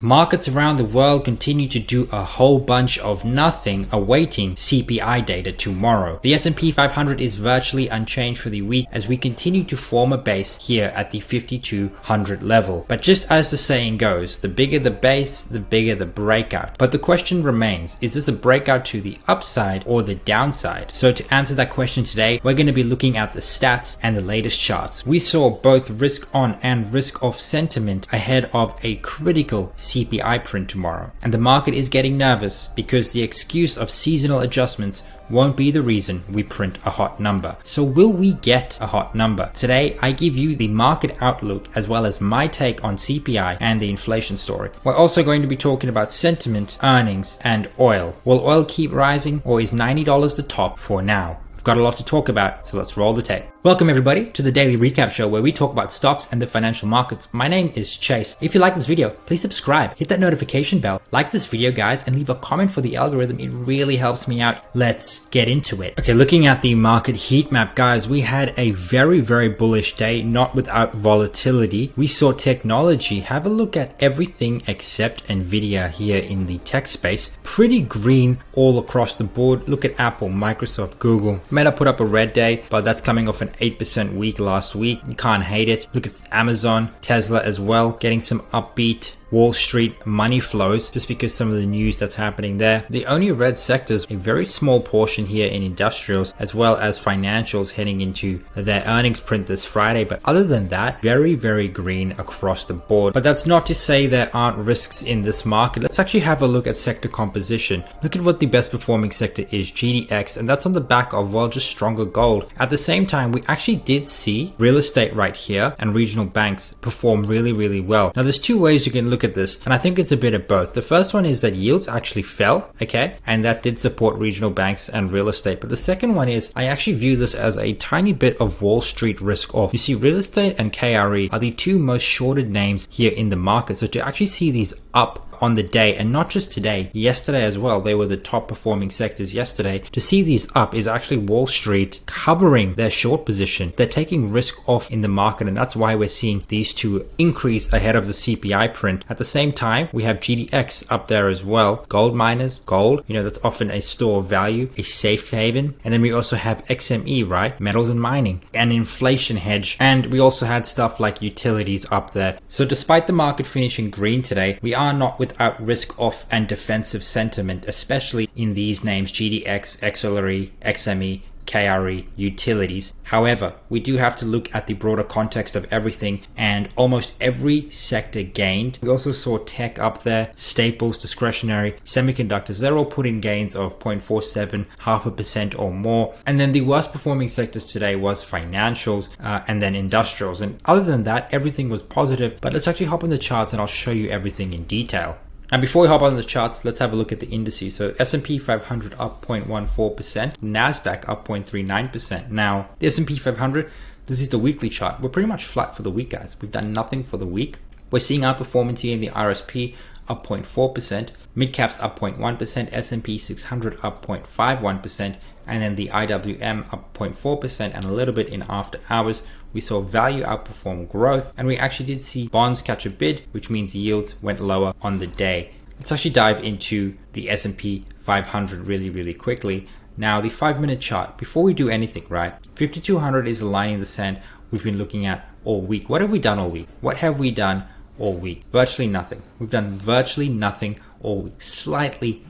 Markets around the world continue to do a whole bunch of nothing, awaiting CPI data tomorrow. The S&P 500 is virtually unchanged for the week as we continue to form a base here at the 5200 level. But just as the saying goes, the bigger the base, the bigger the breakout. But the question remains, is this a breakout to the upside or the downside? So to answer that question today, we're going to be looking at the stats and the latest charts. We saw both risk on and risk off sentiment ahead of a critical CPI print tomorrow, and the market is getting nervous because the excuse of seasonal adjustments won't be the reason we print a hot number. So will we get a hot number? Today I give you the market outlook as well as my take on CPI and the inflation story. We're also going to be talking about sentiment, earnings, and oil. Will oil keep rising, or is $90 the top for now? We've got a lot to talk about, so let's roll the tape. Welcome everybody to the daily recap show where we talk about stocks and the financial markets. My name is Chase. If you like this video, please subscribe, hit that notification bell, like this video guys, and leave a comment for the algorithm. It really helps me out. Let's get into it. Okay, looking at the market heat map guys, we had a very bullish day, not without volatility. We saw technology, have a look at everything except Nvidia here in the tech space. Pretty green all across the board. Look at Apple, Microsoft, Google. Meta put up a red day, but that's coming off an 8% week last week. You can't hate it. Look at Amazon, Tesla as well, getting some upbeat Wall Street money flows just because some of the news that's happening there. The only red sectors, a very small portion here in industrials as well as financials heading into their earnings print this Friday. But other than that, very green across the board. But that's not to say there aren't risks in this market. Let's actually have a look at sector composition. Look at what the best performing sector is, GDX, and that's on the back of, well, just stronger gold. At the same time, we actually did see real estate right here and regional banks perform really well. Now there's two ways you can look at this, and I think it's a bit of both. The first one is that yields actually fell, okay, and that did support regional banks and real estate. But the second one is I actually view this as a tiny bit of Wall Street risk off. You see, real estate and KRE are the two most shorted names here in the market. So to actually see these up on the day, and not just today, yesterday as well, they were the top performing sectors yesterday. To see these up is actually Wall Street covering their short position. They're taking risk off in the market, and that's why we're seeing these two increase ahead of the CPI print. At the same time, we have GDX up there as well. Gold miners, gold, you know, that's often a store of value, a safe haven. And then we also have XME, right? Metals and mining, an inflation hedge. And we also had stuff like utilities up there. So despite the market finishing green today, we are not without risk off and defensive sentiment, especially in these names, GDX, XLRE, XME, KRE, utilities. However, we do have to look at the broader context of everything, and almost every sector gained. We also saw tech up there, staples, discretionary, semiconductors. They're all putting gains of 0.47, 0.5% or more. And then the worst performing sectors today was financials and then industrials. And other than that, everything was positive. But let's actually hop on the charts and I'll show you everything in detail. And before we hop on the charts, let's have a look at the indices. So S&P 500 up 0.14%, Nasdaq up 0.39%. Now, the S&P 500, this is the weekly chart. We're pretty much flat for the week, guys. We've done nothing for the week. We're seeing our performance here in the RSP up 0.4%, mid-caps up 0.1%, S&P 600 up 0.51%, and then the IWM up 0.4% and a little bit in after hours. We saw value outperform growth, and we actually did see bonds catch a bid, which means yields went lower on the day. Let's actually dive into the S&P 500 really quickly. Now, the 5-minute chart, before we do anything, right? 5200 is a line in the sand we've been looking at all week. What have we done all week? What have we done all week? Virtually nothing. We've done virtually nothing all week. Slightly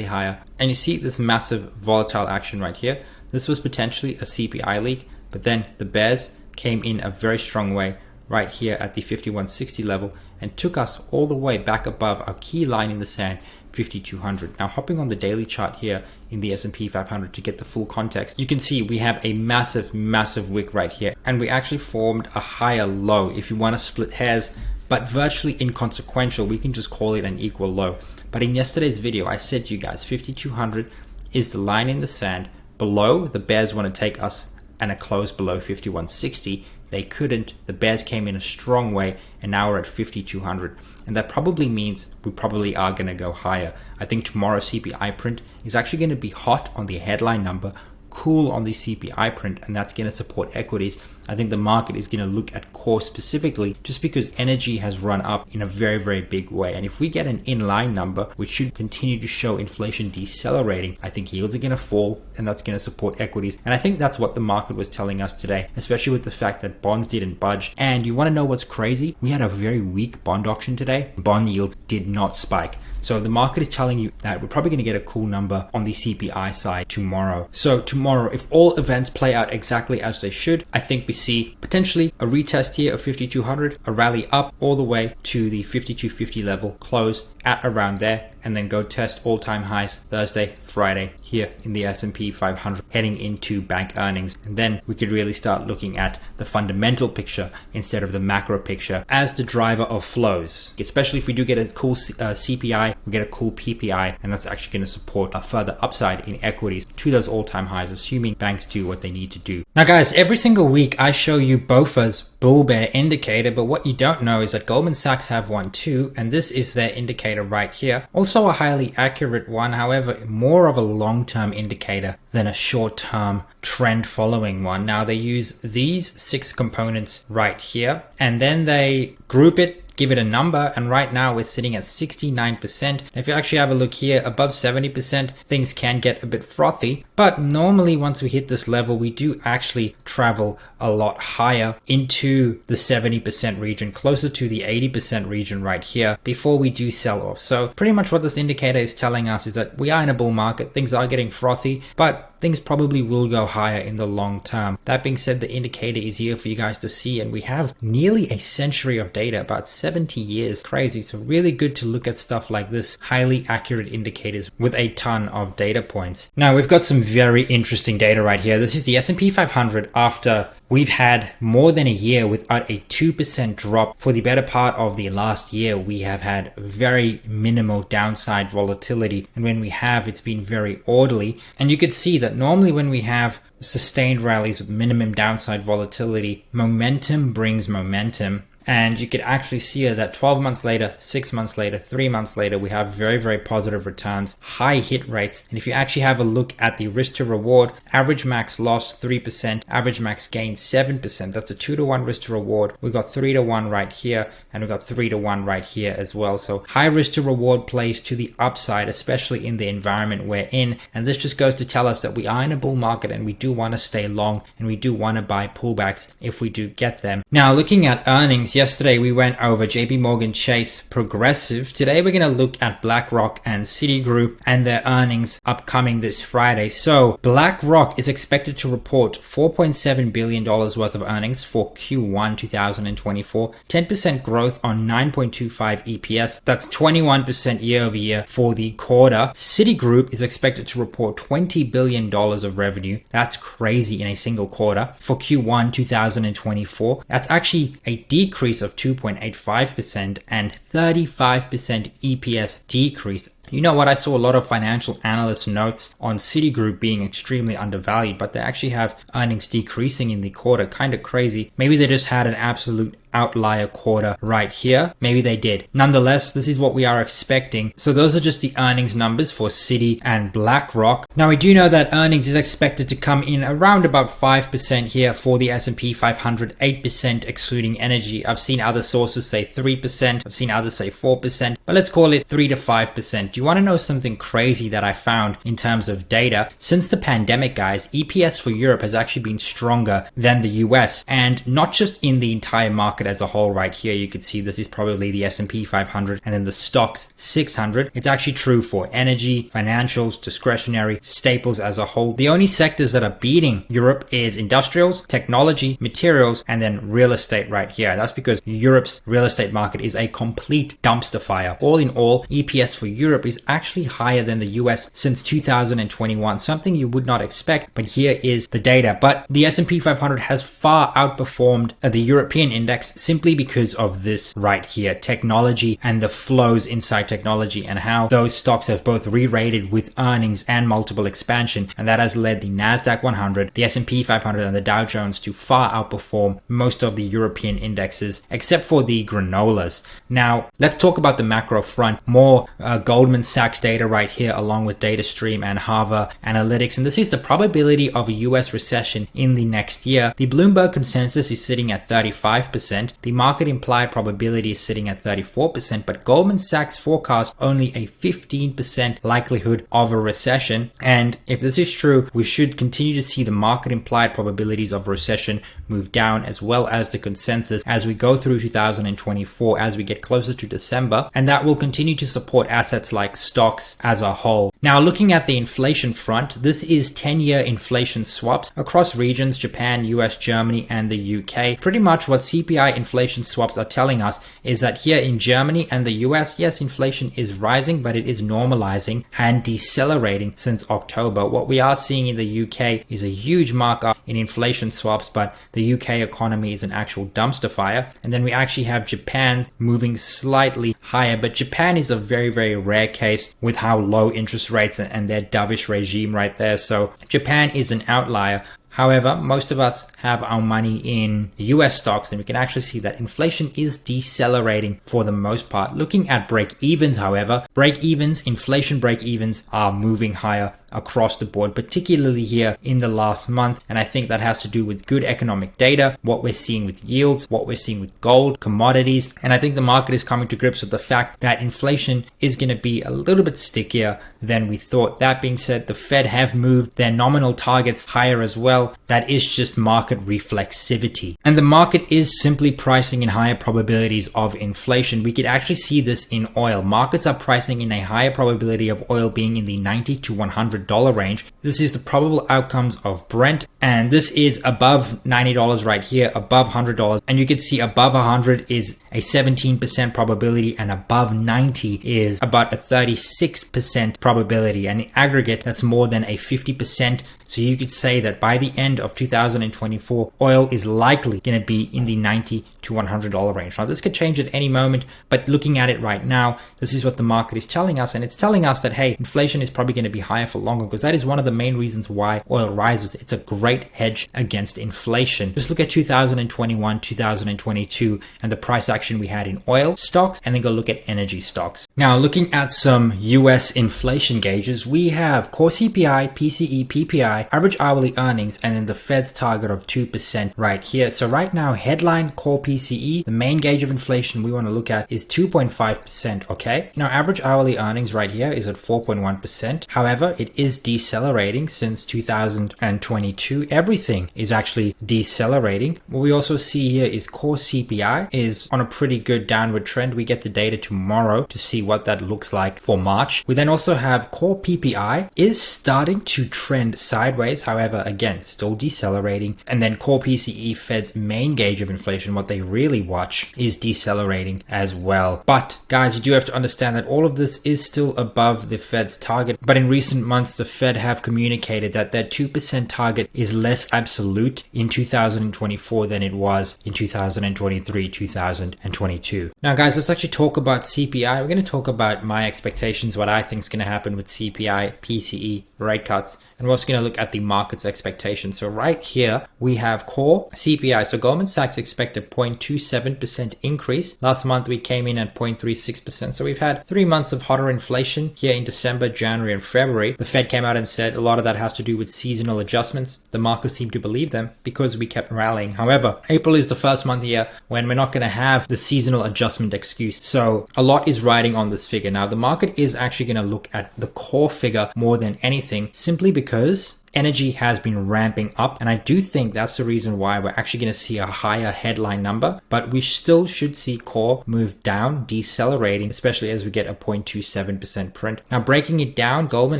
higher. And you see this massive volatile action right here. This was potentially a CPI leak, but then the bears came in a very strong way right here at the 5160 level and took us all the way back above our key line in the sand, 5200. Now, hopping on the daily chart here in the S&P 500 to get the full context, you can see we have a massive wick right here, and we actually formed a higher low. If you want to split hairs, but virtually inconsequential, we can just call it an equal low. But in yesterday's video, I said to you guys, 5200 is the line in the sand. Below, the bears want to take us and a close below 5160. They couldn't. The bears came in a strong way, and now we're at 5200. And that probably means we probably are going to go higher. I think tomorrow's CPI print is actually going to be hot on the headline number, cool on the CPI print, and that's going to support equities. I think the market is going to look at core specifically just because energy has run up in a very, very big way. And if we get an inline number, which should continue to show inflation decelerating, I think yields are going to fall, and that's going to support equities. And I think that's what the market was telling us today, especially with the fact that bonds didn't budge. And you want to know what's crazy? We had a very weak bond auction today. Bond yields did not spike. So the market is telling you that we're probably going to get a cool number on the CPI side tomorrow. So tomorrow, if all events play out exactly as they should, I think we see potentially a retest here of 5200, a rally up all the way to the 5250 level, close at around there, and then go test all-time highs Thursday, Friday here in the S&P 500 heading into bank earnings. And then we could really start looking at the fundamental picture instead of the macro picture as the driver of flows, especially if we do get a cool CPI, we get a cool PPI, and that's actually going to support a further upside in equities to those all-time highs, assuming banks do what they need to do. Now guys, every single week I show you BOFA's bull bear indicator, but what you don't know is that Goldman Sachs have one too, and this is their indicator right here. Also a highly accurate one, however, more of a long-term indicator than a short-term trend following one. Now they use these 6 components right here, and then they group it, give it a number, and right now we're sitting at 69%. If you actually have a look here, above 70%, things can get a bit frothy, but normally once we hit this level, we do actually travel a lot higher into the 70% region, closer to the 80% region right here before we do sell off. So pretty much what this indicator is telling us is that we are in a bull market, things are getting frothy, but things probably will go higher in the long term. That being said, the indicator is here for you guys to see, and we have nearly a century of data, about 70 years. Crazy. So really good to look at stuff like this, highly accurate indicators with a ton of data points. Now we've got some very interesting data right here. This is the S&P 500 after we've had more than a year without a 2% drop. For the better part of the last year, we have had very minimal downside volatility. And when we have, it's been very orderly. And you could see that normally when we have sustained rallies with minimum downside volatility, momentum brings momentum. And you could actually see here that 12 months later, 6 months later, 3 months later, we have very, very positive returns, high hit rates. And if you actually have a look at the risk to reward, average max lost 3%, average max gained 7%. That's a 2-to-1 risk to reward. We've got 3-to-1 right here, and we've got 3-to-1 right here as well. So high risk to reward plays to the upside, especially in the environment we're in. And this just goes to tell us that we are in a bull market and we do want to stay long and we do want to buy pullbacks if we do get them. Now, looking at earnings, yesterday we went over JP Morgan Chase, Progressive. Today we're going to look at BlackRock and Citigroup and their earnings upcoming this Friday. So BlackRock is expected to report $4.7 billion worth of earnings for Q1 2024, 10% growth on 9.25 EPS. That's 21% year over year for the quarter. Citigroup is expected to report $20 billion of revenue. That's crazy in a single quarter for Q1 2024. That's actually a decrease of 2.85% and 35% EPS decrease. You know what? I saw a lot of financial analyst notes on Citigroup being extremely undervalued, but they actually have earnings decreasing in the quarter. Kind of crazy. Maybe they just had an absolute outlier quarter right here. Maybe they did. Nonetheless, this is what we are expecting. So those are just the earnings numbers for Citi and BlackRock. Now we do know that earnings is expected to come in around about 5% here for the S&P 500, 8% excluding energy. I've seen other sources say 3%. I've seen others say 4%, but let's call it 3 to 5%. Do you want to know something crazy that I found in terms of data? Since the pandemic, guys, EPS for Europe has actually been stronger than the US, and not just in the entire market as a whole. Right here you could see this is probably the S&P 500 and then the stocks 600. It's actually true for energy, financials, discretionary, staples as a whole. The only sectors that are beating Europe is industrials, technology, materials, and then real estate right here. That's because Europe's real estate market is a complete dumpster fire. All in all, EPS for Europe is actually higher than the US since 2021, something you would not expect, but here is the data. But the S&P 500 has far outperformed the European index it's simply because of this right here, technology and the flows inside technology, and how those stocks have both re-rated with earnings and multiple expansion, and that has led the Nasdaq 100, the S&P 500 and the Dow Jones to far outperform most of the European indexes except for the granolas. Now let's talk about the macro front. More Goldman Sachs data right here, along with DataStream and Harvard Analytics, and this is the probability of a US recession in the next year. The Bloomberg consensus is sitting at 35%. The market implied probability is sitting at 34%, but Goldman Sachs forecasts only a 15% likelihood of a recession. And if this is true, we should continue to see the market implied probabilities of recession move down, as well as the consensus, as we go through 2024, as we get closer to December, and that will continue to support assets like stocks as a whole. Now, looking at the inflation front, this is 10-year inflation swaps across regions: Japan, US, Germany, and the UK. Pretty much what CPI inflation swaps are telling us is that here in Germany and the US, yes, inflation is rising, but it is normalizing and decelerating since October. What we are seeing in the UK is a huge markup in inflation swaps, but the UK economy is an actual dumpster fire. And then we actually have Japan moving slightly higher, but Japan is a very, very rare case with how low interest rates and their dovish regime right there. So Japan is an outlier. However, most of us have our money in US stocks, and we can actually see that inflation is decelerating for the most part. Looking at break-evens, however, inflation break-evens are moving higher across the board, particularly here in the last month. And I think that has to do with good economic data, what we're seeing with yields, what we're seeing with gold, commodities. And I think the market is coming to grips with the fact that inflation is going to be a little bit stickier than we thought. That being said, the Fed have moved their nominal targets higher as well. That is just market reflexivity. And the market is simply pricing in higher probabilities of inflation. We could actually see this in oil. Markets are pricing in a higher probability of oil being in the $90 to $100 range. This is the probable outcomes of Brent, and this is above $90 right here, above $100. And you can see above 100 is a 17% probability, and above 90 is about a 36% probability. And in aggregate, that's more than a 50%. So you could say that by the end of 2024, oil is likely going to be in the $90 to $100 range. Now, this could change at any moment, but looking at it right now, this is what the market is telling us. And it's telling us that, hey, inflation is probably going to be higher for longer, because that is one of the main reasons why oil rises. It's a great hedge against inflation. Just look at 2021, 2022, and the price action we had in oil stocks, and then go look at energy stocks. Now, looking at some US inflation gauges, we have core CPI, PCE, PPI, average hourly earnings, and then the Fed's target of 2% right here. So right now, headline core PCE, the main gauge of inflation we want to look at, is 2.5%, okay? Now, average hourly earnings right here is at 4.1%. However, it is decelerating since 2022. Everything is actually decelerating. What we also see here is core CPI is on a pretty good downward trend. We get the data tomorrow to see what that looks like for March. We then also have core PPI is starting to trend sideways. However, again, still decelerating. And then core PCE, Fed's main gauge of inflation, what they really watch, is decelerating as well. But guys, you do have to understand that all of this is still above the Fed's target. But in recent months, the Fed have communicated that their 2% target is less absolute in 2024 than it was in 2023, 2022. Now guys, let's actually talk about CPI. We're going to talk about my expectations, what I think is going to happen with CPI, PCE, rate cuts, and we're also going to look at the market's expectations. So right here, we have core CPI. So Goldman Sachs expect a 0.27% increase. Last month, we came in at 0.36%. So we've had 3 months of hotter inflation here in December, January, and February. The Fed came out and said a lot of that has to do with seasonal adjustments. The market seemed to believe them because we kept rallying. However, April is the first month here when we're not going to have the seasonal adjustment excuse. So a lot is riding on this figure. Now, the market is actually going to look at the core figure more than anything, simply because energy has been ramping up, and I do think that's the reason why we're actually going to see a higher headline number, but we still should see core move down, decelerating, especially as we get a 0.27% print. Now, breaking it down, Goldman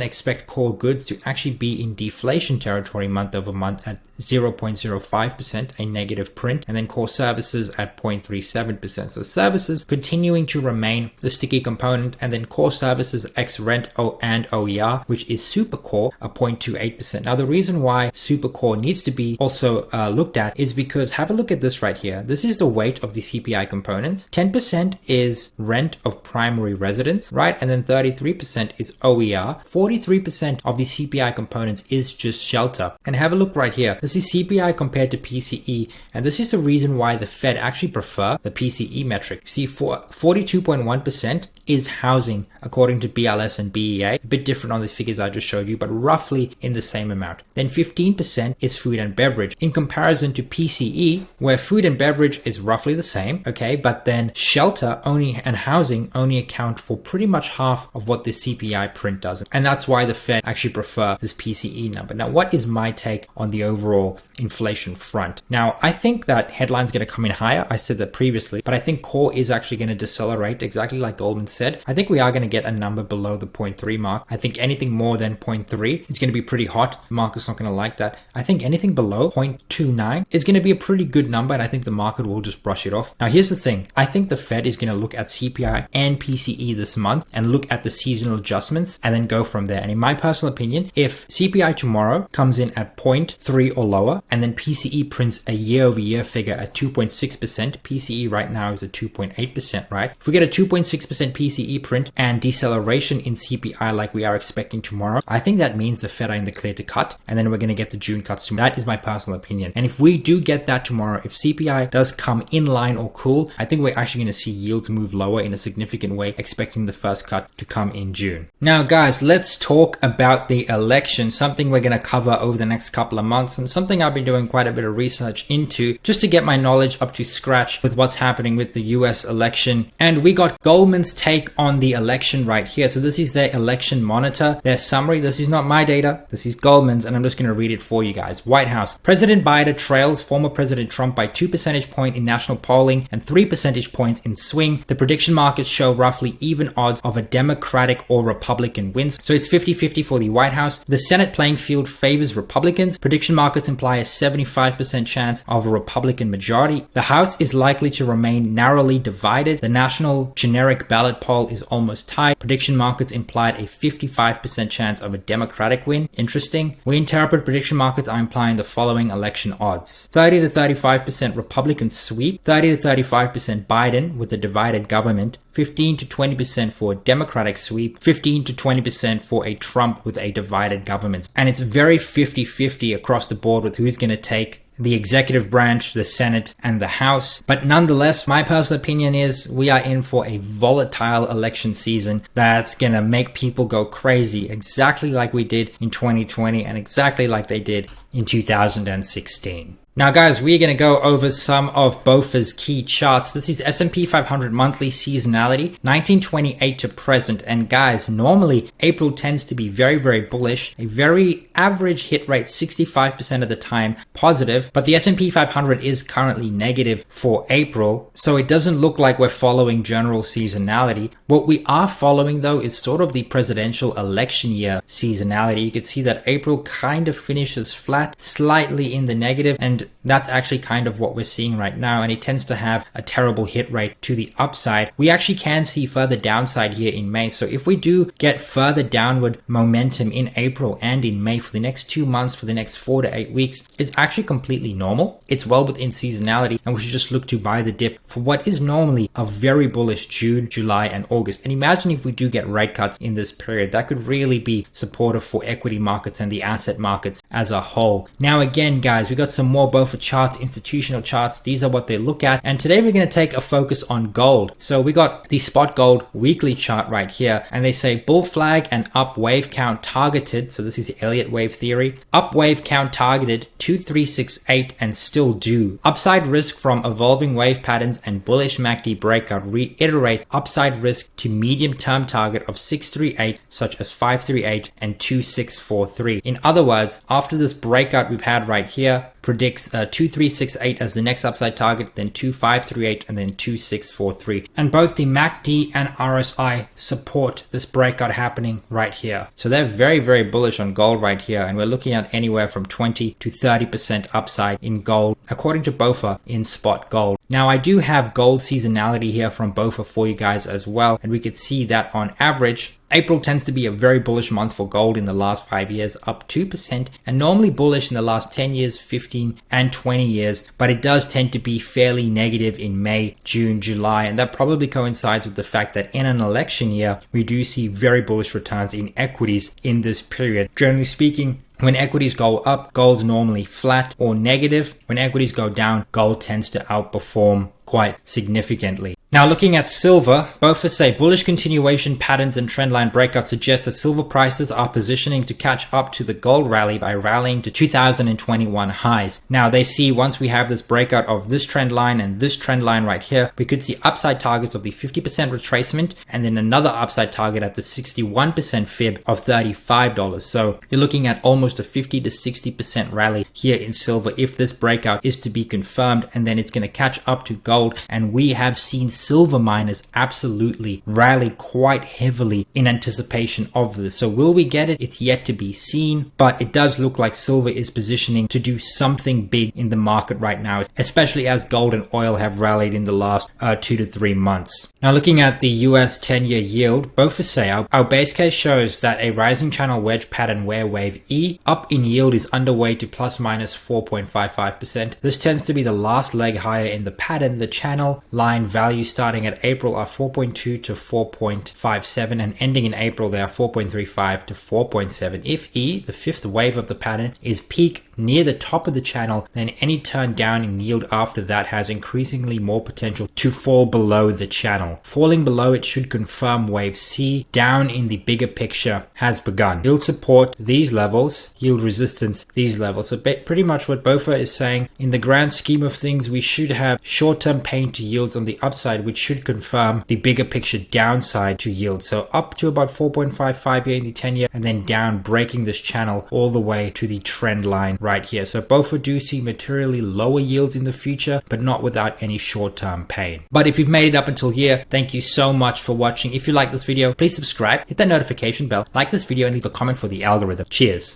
expect core goods to actually be in deflation territory month over month at 0.05%, a negative print, and then core services at 0.37%. So services continuing to remain the sticky component, and then core services ex rent and OER, which is super core, a 0.28%. Now, the reason why super core needs to be also looked at is because have a look at this right here. This is the weight of the CPI components. 10% is rent of primary residence, right? And then 33% is OER. 43% of the CPI components is just shelter. And have a look right here. This is CPI compared to PCE. And this is the reason why the Fed actually prefer the PCE metric. See, for 42.1% is housing according to BLS and BEA. A bit different on the figures I just showed you, but roughly in the same amount. Then 15% is food and beverage in comparison to PCE, where food and beverage is roughly the same, okay? But then shelter only and housing only account for pretty much half of what the CPI print does. And that's why the Fed actually prefer this PCE number. Now, what is my take on the overall inflation front? Now, I think that headline's going to come in higher. I said that previously, but I think core is actually going to decelerate exactly like Goldman said. I think we are going to get a number below the 0.3 mark. I think anything more than 0.3 is going to be pretty hot. The market's not going to like that. I think anything below 0.29 is going to be a pretty good number, and I think the market will just brush it off. Now, here's the thing. I think the Fed is going to look at CPI and PCE this month and look at the seasonal adjustments and then go from there. And in my personal opinion, if CPI tomorrow comes in at 0.3 or lower, and then PCE prints a year-over-year figure at 2.6%, PCE right now is at 2.8%, right? If we get a 2.6% PCE print and deceleration in CPI like we are expecting tomorrow, I think that means the Fed are in the clear to cut, and then we're going to get the June cuts tomorrow. That is my personal opinion. And if we do get that tomorrow, if CPI does come in line or cool, I think we're actually going to see yields move lower in a significant way, expecting the first cut to come in June. Now, guys, let's talk about the election, something we're going to cover over the next couple of months, and something I've been doing quite a bit of research into just to get my knowledge up to scratch with what's happening with the US election. And we got Goldman's take on the election right here. So this is their election monitor, their summary. This is not my data. This is Goldman's, and I'm just going to read it for you guys. White House. President Biden trails former President Trump by 2 percentage points in national polling and 3 percentage points in swing. The prediction markets show roughly even odds of a Democratic or Republican wins. So it's 50-50 for the White House. The Senate playing field favors Republicans. Prediction markets imply a 75% chance of a Republican majority. The House is likely to remain narrowly divided. The national generic ballot poll is almost tied. Prediction markets implied a 55% chance of a Democratic win. Interesting. We interpret prediction markets are implying the following election odds: 30 to 35% Republican sweep, 30 to 35% Biden with a divided government, 15 to 20% for a Democratic sweep, 15 to 20% for a Trump with a divided government. And it's very 50-50 across the board with who's going to take the executive branch, the Senate, and the House. But nonetheless, my personal opinion is we are in for a volatile election season that's gonna make people go crazy, exactly like we did in 2020 and exactly like they did in 2016. Now, guys, we're going to go over some of BOFA's key charts. This is S&P 500 monthly seasonality, 1928 to present. And guys, normally April tends to be very, very bullish, a very average hit rate, 65% of the time positive. But the S&P 500 is currently negative for April, so it doesn't look like we're following general seasonality. What we are following, though, is sort of the presidential election year seasonality. You can see that April kind of finishes flat, slightly in the negative, and that's actually kind of what we're seeing right now, and it tends to have a terrible hit rate to the upside. We actually can see further downside here in May. So if we do get further downward momentum in April and in May for the next 2 months, for the next 4 to 8 weeks, it's actually completely normal. It's well within seasonality, and we should just look to buy the dip for what is normally a very bullish June, July, and August. And imagine if we do get rate cuts in this period, that could really be supportive for equity markets and the asset markets as a whole. Now, again, guys, we got some more BOFA charts, institutional charts. These are what they look at. And today we're going to take a focus on gold. So we got the spot gold weekly chart right here, and they say bull flag and up wave count targeted. So this is the Elliott wave theory. Up wave count targeted 2368 and still due. Upside risk from evolving wave patterns and bullish MACD breakout reiterates upside risk to medium term target of 638, such as 538 and 2643. In other words, after this breakout we've had right here, predicts 2368 as the next upside target, then 2538, and then 2643. And both the MACD and RSI support this breakout happening right here. So they're very, very bullish on gold right here. And we're looking at anywhere from 20 to 30% upside in gold, according to BOFA in spot gold. Now, I do have gold seasonality here from BOFA for you guys as well. And we could see that on average, April tends to be a very bullish month for gold in the last 5 years, up 2%, and normally bullish in the last 10 years, 15 and 20 years, but it does tend to be fairly negative in May, June, July, and that probably coincides with the fact that in an election year, we do see very bullish returns in equities in this period. Generally speaking, when equities go up, gold's normally flat or negative. When equities go down, gold tends to outperform quite significantly. Now looking at silver, both say bullish continuation patterns and trendline breakout suggest that silver prices are positioning to catch up to the gold rally by rallying to 2021 highs. Now they see once we have this breakout of this trend line and this trend line right here, we could see upside targets of the 50% retracement and then another upside target at the 61% fib of $35. So you're looking at almost a 50 to 60% rally here in silver if this breakout is to be confirmed, and then it's going to catch up to gold. And we have seen silver miners absolutely rally quite heavily in anticipation of this. So will we get it? It's yet to be seen, but it does look like silver is positioning to do something big in the market right now, especially as gold and oil have rallied in the last 2 to 3 months. Now looking at the US 10-year yield, both say our base case shows that a rising channel wedge pattern where wave E up in yield is underway to plus minus 4.55%. This tends to be the last leg higher in the pattern. The channel line values starting at April are 4.2 to 4.57 and ending in April they are 4.35 to 4.7. If E, the fifth wave of the pattern, is peak near the top of the channel, then any turn down in yield after that has increasingly more potential to fall below the channel. Falling below it should confirm wave C down in the bigger picture has begun. Yield support these levels, yield resistance these levels. So pretty much what BOFA is saying, in the grand scheme of things, we should have short-term pain to yields on the upside, which should confirm the bigger picture downside to yield. So up to about 4.55 here in the 10-year and then down, breaking this channel all the way to the trend line right here. So BOFA do see materially lower yields in the future, but not without any short-term pain. But if you've made it up until here, thank you so much for watching. If you like this video, please subscribe, hit that notification bell, like this video, and leave a comment for the algorithm. Cheers.